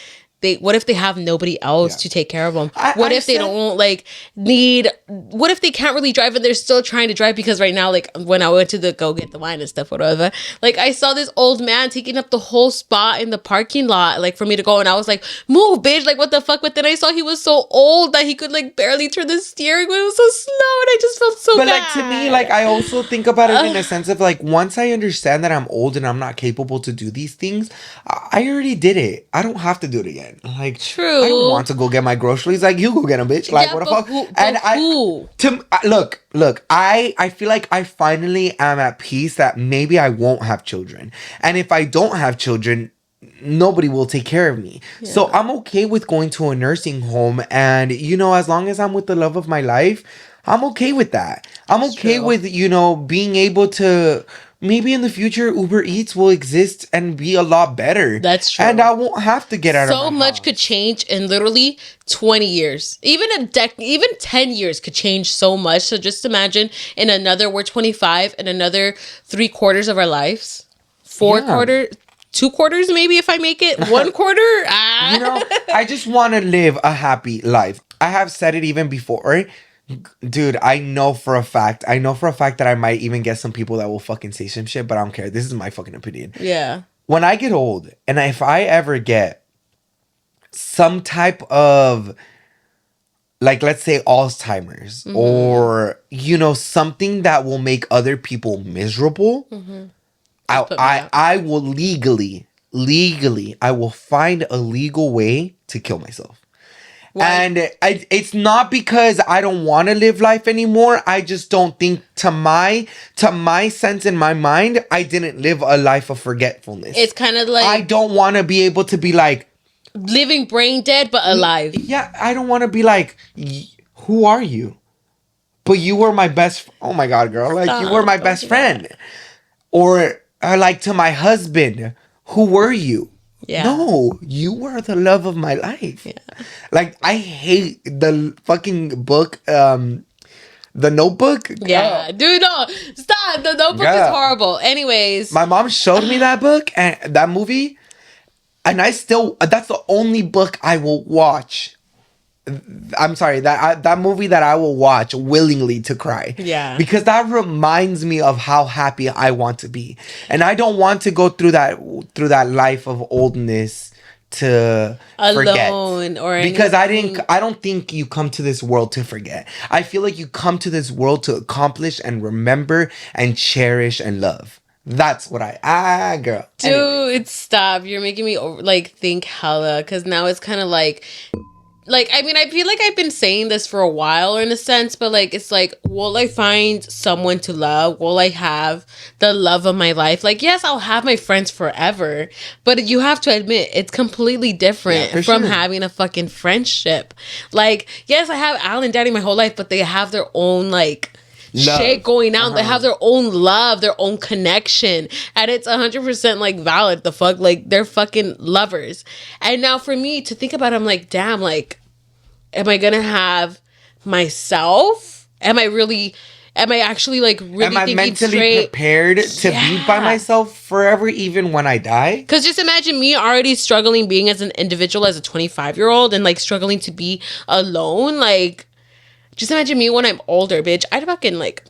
what if they have nobody else to take care of them? What if they don't, like, what if they can't really drive and they're still trying to drive? Because right now, like, when I went to go get the wine and stuff, whatever, like, I saw this old man taking up the whole spot in the parking lot, like, for me to go. And I was like, move, bitch. Like, what the fuck? But then I saw he was so old that he could, like, barely turn the steering wheel. It was so slow. And I just felt so bad. But, like, to me, like, I also think about it in a sense of, like, once I understand that I'm old and I'm not capable to do these things, I already did it. I don't have to do it again. Like, true. I don't want to go get my groceries. Like, you go get them, bitch. Like, what the fuck? Look, I feel like I finally am at peace that maybe I won't have children. And if I don't have children, nobody will take care of me. Yeah. So I'm okay with going to a nursing home. And, you know, as long as I'm with the love of my life, I'm okay with that. I'm okay with, you know, being able to... Maybe in the future, Uber Eats will exist and be a lot better. That's true. And I won't have to get out of my house. So much could change in literally 20 years. Even 10 years could change so much. So just imagine we're 25 in another 3/4 of our lives. 2/4 maybe if I make it. 1/4. You know, I just want to live a happy life. I have said it even before. Dude, I know for a fact that I might even get some people that will fucking say some shit, but I don't care. This is my fucking opinion. Yeah. When I get old, and if I ever get some type of, like, let's say Alzheimer's, or, you know, something that will make other people miserable, I will legally, I will find a legal way to kill myself. Why? And it's not because I don't want to live life anymore. I just don't think, to my sense in my mind, I didn't live a life of forgetfulness. It's kind of like... I don't want to be able to be like... living brain dead, but alive. Yeah, I don't want to be like, who are you? But you were my best... Oh my God, girl. Like, you were my best friend. Or like to my husband, who were you? Yeah. No, you were the love of my life. Yeah. Like, I hate the fucking book, The Notebook. Yeah. Dude, no. Stop. The Notebook is horrible. Anyways. My mom showed me that book and that movie. And that's the only book I will watch. I'm sorry, that movie that I will watch willingly to cry. Yeah. Because that reminds me of how happy I want to be. And I don't want to go through that life of oldness to forget. Alone or anything. Because I don't think you come to this world to forget. I feel like you come to this world to accomplish and remember and cherish and love. That's what girl. Dude, anyway. Stop. You're making me think hella. Because now it's kind of like, I mean, I feel like I've been saying this for a while in a sense, but like, it's like, will I find someone to love? Will I have the love of my life? Like, yes, I'll have my friends forever, but you have to admit it's completely different from having a fucking friendship. Like, yes, I have Al and Danny my whole life, but they have their own like shit going out. They have their own love, their own connection, and it's 100% like valid. The fuck, like, they're fucking lovers. And now for me to think about it, I'm like, damn, like, am I gonna have myself? Am I actually like really am I mentally prepared to be by myself forever, even when I die? Because just imagine me already struggling being as an individual, as a 25-year-old, and like struggling to be alone. Like, just imagine me when I'm older, bitch. I'd fucking like,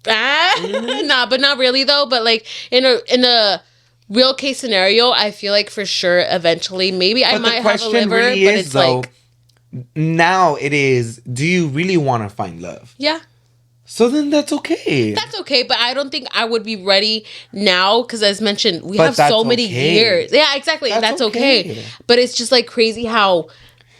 nah, but not really though. But like in a real case scenario, I feel like for sure eventually maybe I might have a liver, but it's like, now it is, do you really want to find love? Yeah. So then that's okay. That's okay, but I don't think I would be ready now because, as mentioned, we have so many years. Yeah, exactly. That's okay. But it's just like crazy how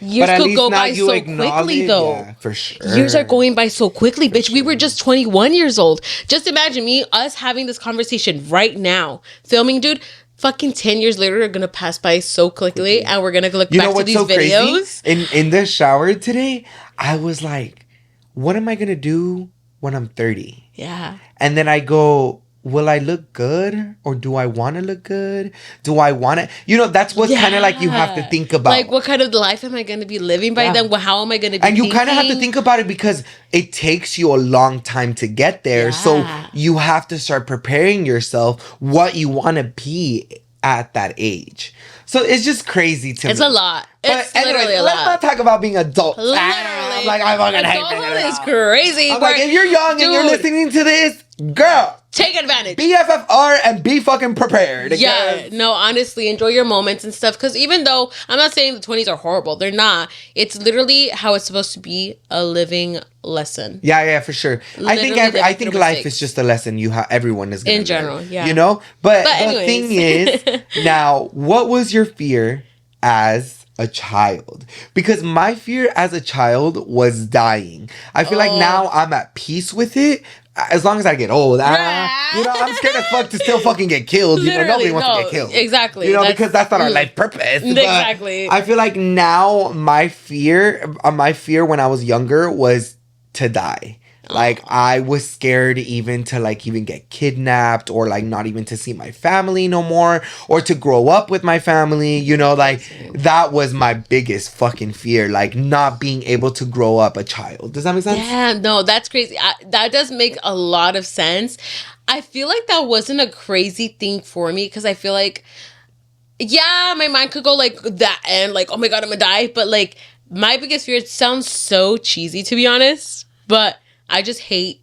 years could go by so quickly, though. Yeah, for sure. Years are going by so quickly, bitch. We were just 21 years old. Just imagine us having this conversation right now, filming, dude. Fucking 10 years later are gonna pass by so quickly, and we're gonna look back to these videos. In the shower today, I was like, what am I gonna do when I'm 30? Yeah. And then I go, will I look good? Or do I want to look good? Do I want to? That's what kind of like you have to think about. Like, what kind of life am I going to be living by then? How am I going to be And you kind of have to think about it because it takes you a long time to get there. Yeah. So you have to start preparing yourself what you want to be at that age. So it's just crazy to me. It's a lot. It's literally a lot. Let's not talk about being adults. Literally. I'm like, I fucking hate adulthood is crazy. I'm like, if you're young and you're listening to this, girl, take advantage. BFFR and be fucking prepared. Yeah, no, honestly, enjoy your moments and stuff. Because even though I'm not saying the 20s are horrible, they're not. It's literally how it's supposed to be, a living lesson. Yeah, for sure. I think life is just a lesson everyone is going to learn. In general, yeah. But the thing is, now, what was your fear as a child? Because my fear as a child was dying. I feel like now I'm at peace with it. As long as I get old, I'm scared as fuck to still fucking get killed. Nobody wants to get killed. Exactly. Because that's not our life purpose. Exactly. I feel like now my fear when I was younger was to die. Like, I was scared even to, like, even get kidnapped or, like, not even to see my family no more or to grow up with my family, like, that was my biggest fucking fear, like, not being able to grow up a child. Does that make sense? Yeah, no, that's crazy. That does make a lot of sense. I feel like that wasn't a crazy thing for me because I feel like, yeah, my mind could go, like, that and, like, oh, my God, I'm gonna die. But, like, my biggest fear, it sounds so cheesy, to be honest, but I just hate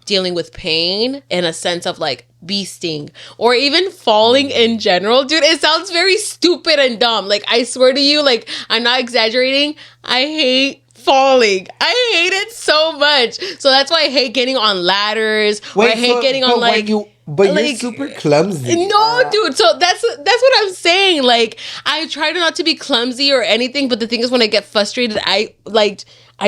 dealing with pain in a sense of like bee sting or even falling in general. Dude, it sounds very stupid and dumb. Like, I swear to you, like, I'm not exaggerating. I hate falling. I hate it so much. So that's why I hate getting on ladders. Or I hate getting on like... But you're super clumsy. No, dude. So that's what I'm saying. Like, I try not to be clumsy or anything. But the thing is, when I get frustrated, I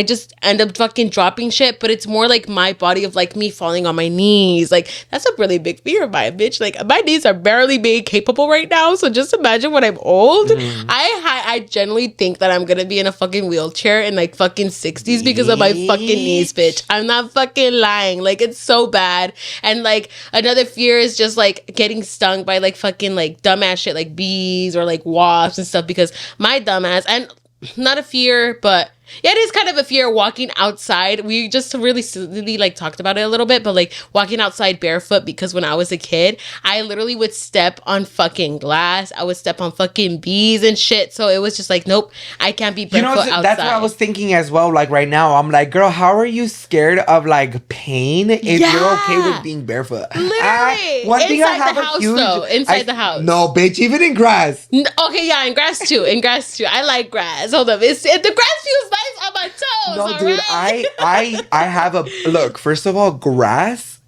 just end up fucking dropping shit. But it's more like my body of like me falling on my knees. Like, that's a really big fear of mine, bitch. Like, my knees are barely being capable right now. So just imagine when I'm old. I generally think that I'm gonna be in a fucking wheelchair in like fucking 60s because of my fucking knees, bitch. I'm not fucking lying. Like, it's so bad. And like another fear is just like getting stung by like fucking like dumbass shit like bees or like wasps and stuff because my dumbass, and not a fear, but yeah, it is kind of a fear walking outside. We just really like talked about it a little bit, but like walking outside barefoot because when I was a kid, I literally would step on fucking glass. I would step on fucking bees and shit. So it was just like, nope, I can't be barefoot outside. That's what I was thinking as well. Like right now, I'm like, girl, how are you scared of like pain if you're okay with being barefoot? Literally. Inside the house, though. Inside the house. No, bitch, even in grass. Okay, yeah, in grass too. I like grass. Hold up. The grass feels nice on my toes. No, dude, right? I have a look. First of all, grass.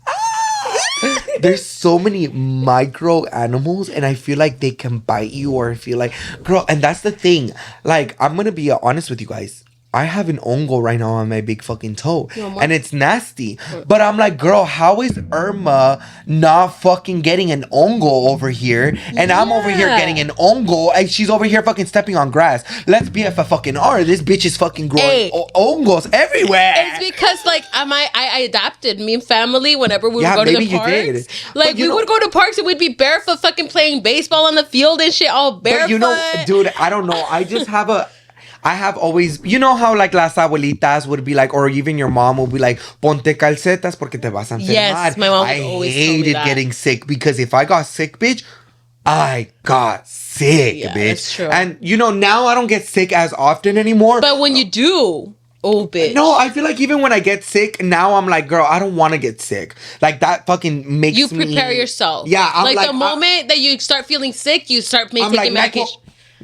There's so many micro animals, and I feel like they can bite you, or I feel like, girl. And that's the thing. Like, I'm gonna be honest with you guys. I have an hongo right now on my big fucking toe. And it's nasty. But I'm like, girl, how is Irma not fucking getting an hongo over here? And I'm over here getting an hongo, and she's over here fucking stepping on grass. Let's be a fucking R. This bitch is fucking growing hongos everywhere. It's because, like, I adapted. Me and family, whenever we would go to the parks. Like, we would go to parks and we'd be barefoot fucking playing baseball on the field and shit, all barefoot. But dude, I don't know. I have always, you know how like las abuelitas would be like, or even your mom would be like, ponte calcetas porque te vas a enfermar. Yes, my mom would always tell me that. I hated getting sick because if I got sick, bitch, I got sick, bitch. That's true. And now I don't get sick as often anymore. But when you do, oh, bitch. No, I feel like even when I get sick, now I'm like, girl, I don't want to get sick. Like, that fucking makes you prepare yourself. Yeah, I'm like the moment that you start feeling sick, you start taking medication.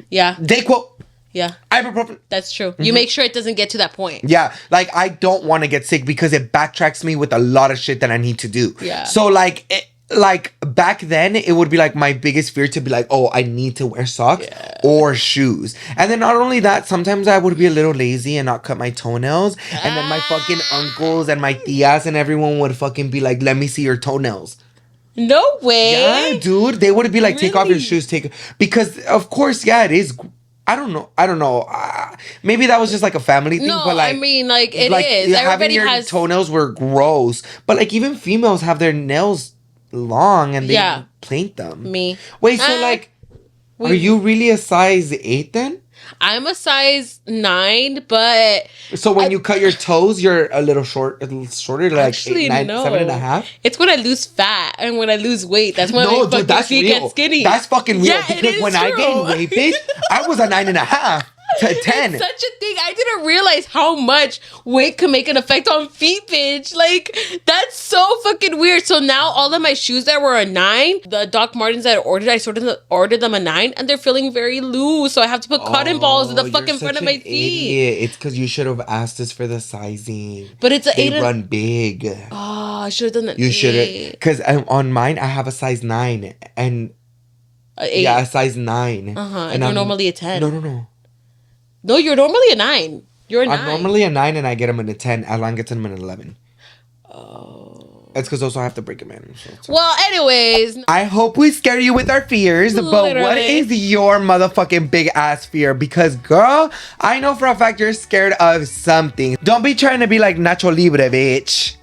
Yeah. Yeah. Ibuprofen. That's true. You make sure it doesn't get to that point. Yeah. Like, I don't want to get sick because it backtracks me with a lot of shit that I need to do. Yeah. So, like, back then, it would be, like, my biggest fear to be like, oh, I need to wear socks or shoes. And then not only that, sometimes I would be a little lazy and not cut my toenails. And then my fucking uncles and my tias and everyone would fucking be like, let me see your toenails. No way. Yeah, dude. They would be like, take off your shoes. Because, of course, yeah, it is. I don't know. Maybe that was just like a family thing. No, but like, I mean, like, it is. Having your toenails were gross. But like, even females have their nails long and they paint them. Me. Wait, so like, are you really a size 8 then? I'm a size 9, but so when you cut your toes, you're a little shorter, like actually, 8, 9, no. 7.5. It's when I lose fat and when I lose weight. That's when my fucking feet get skinny. That's fucking real. Yeah, because when I gained weight, bitch, I was a 9.5 to 10. It's such a thing. I didn't realize how much weight could make an effect on feet, bitch. Like, that's so fucking weird. So now all of my shoes that were a 9, the Doc Martens that I ordered, I sort of ordered them a 9, and they're feeling very loose. So I have to put cotton balls in the fucking front of my feet. Idiot. It's because you should have asked us for the sizing. But it's an 8. They run big. Oh, I should have done that. You should have. Because on mine, I have a size 9. And 8. Yeah, a size 9. And you're normally a 10. No. No, you're normally a 9. You're a 9. I'm normally a 9 and I get them in a 10. Alan gets them in an 11. Oh. It's because also I have to break them in. So. Well, anyways. I hope we scare you with our fears. Literally. But what is your motherfucking big ass fear? Because, girl, I know for a fact you're scared of something. Don't be trying to be like Nacho Libre, bitch.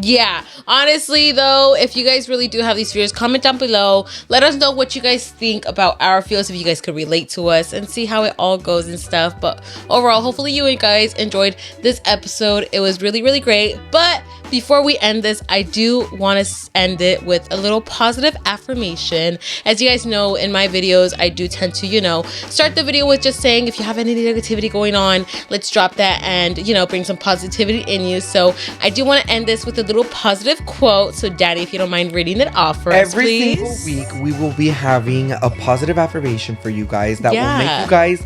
Yeah, honestly though, if you guys really do have these fears, comment down below. Let us know what you guys think about our fears, if you guys could relate to us, and see how it all goes and stuff. But overall, hopefully you guys enjoyed this episode. It was really, really great. But before we end this, I do want to end it with a little positive affirmation. As you guys know, in my videos, I do tend to, start the video with just saying, if you have any negativity going on, let's drop that and, bring some positivity in you. So I do want to end this with a little positive quote. So Daddy, if you don't mind reading it off for us, please. Every single week, we will be having a positive affirmation for you guys that will make you guys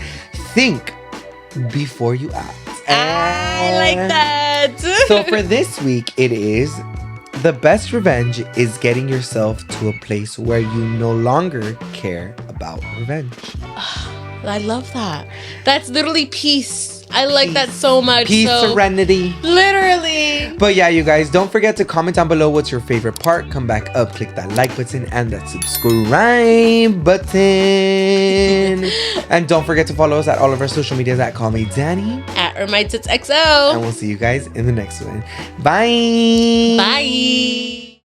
think before you act. I like that. So for this week, it is, the best revenge is getting yourself to a place where you no longer care about revenge. I love that. That's literally peace. I like that so much. Peace, serenity. Literally. But yeah, you guys, don't forget to comment down below what's your favorite part. Come back up, click that like button and that subscribe button. And don't forget to follow us at all of our social medias at Call Me Danny. At Irma XO. And we'll see you guys in the next one. Bye. Bye.